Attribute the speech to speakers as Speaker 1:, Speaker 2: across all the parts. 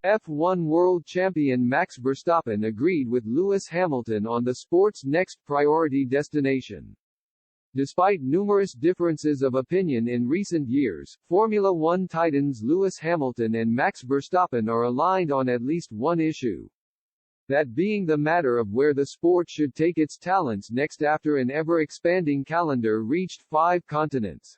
Speaker 1: F1 world champion Max Verstappen agreed with Lewis Hamilton on the sport's next priority destination. Despite numerous differences of opinion in recent years, Formula One titans Lewis Hamilton and Max Verstappen are aligned on at least one issue. That being the matter of where the sport should take its talents next after an ever-expanding calendar reached 5 continents.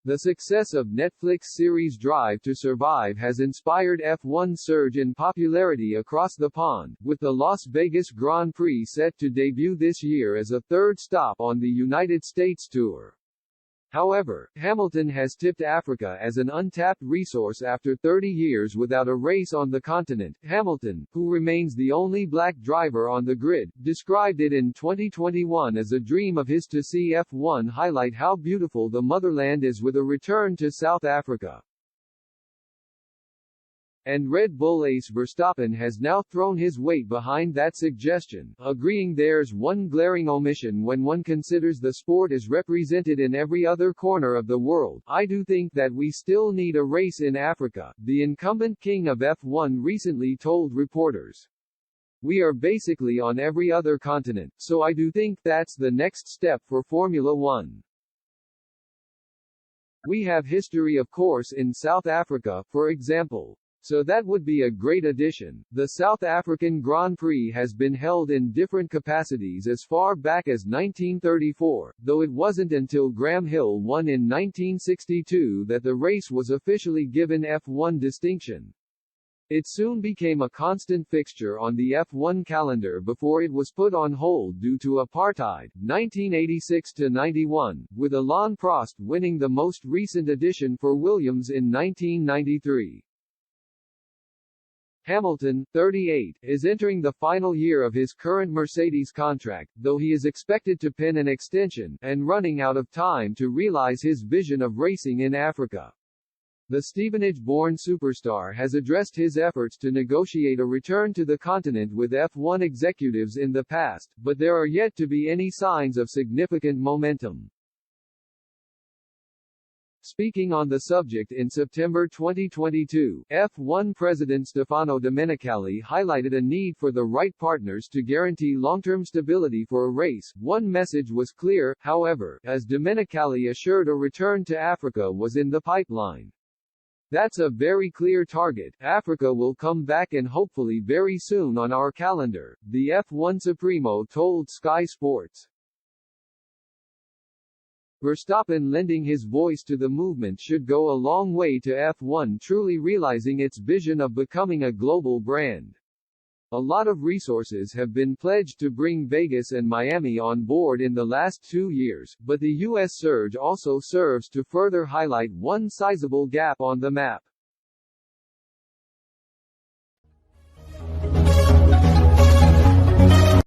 Speaker 1: The success of Netflix series Drive to Survive has inspired F1 surge in popularity across the pond, with the Las Vegas Grand Prix set to debut this year as a third stop on the United States Tour. However, Hamilton has tipped Africa as an untapped resource after 30 years without a race on the continent. Hamilton, who remains the only black driver on the grid, described it in 2021 as a dream of his to see F1 highlight how beautiful the motherland is with a return to South Africa. And Red Bull ace Verstappen has now thrown his weight behind that suggestion, agreeing there's one glaring omission when one considers the sport is represented in every other corner of the world. I do think that we still need a race in Africa, the incumbent king of F1 recently told reporters. We are basically on every other continent, so I do think that's the next step for Formula One. We have history of course in South Africa, for example. So that would be a great addition. The South African Grand Prix has been held in different capacities as far back as 1934, though it wasn't until Graham Hill won in 1962 that the race was officially given F1 distinction. It soon became a constant fixture on the F1 calendar before it was put on hold due to apartheid, 1986–91, with Alain Prost winning the most recent edition for Williams in 1993. Hamilton, 38, is entering the final year of his current Mercedes contract, though he is expected to pin an extension, and running out of time to realize his vision of racing in Africa. The Stevenage-born superstar has addressed his efforts to negotiate a return to the continent with F1 executives in the past, but there are yet to be any signs of significant momentum. Speaking on the subject in September 2022, F1 President Stefano Domenicali highlighted a need for the right partners to guarantee long-term stability for a race. One message was clear, however, as Domenicali assured a return to Africa was in the pipeline. That's a very clear target. Africa will come back and hopefully very soon on our calendar, the F1 Supremo told Sky Sports. Verstappen lending his voice to the movement should go a long way to F1 truly realizing its vision of becoming a global brand. A lot of resources have been pledged to bring Vegas and Miami on board in the last 2 years, but the US surge also serves to further highlight one sizable gap on the map.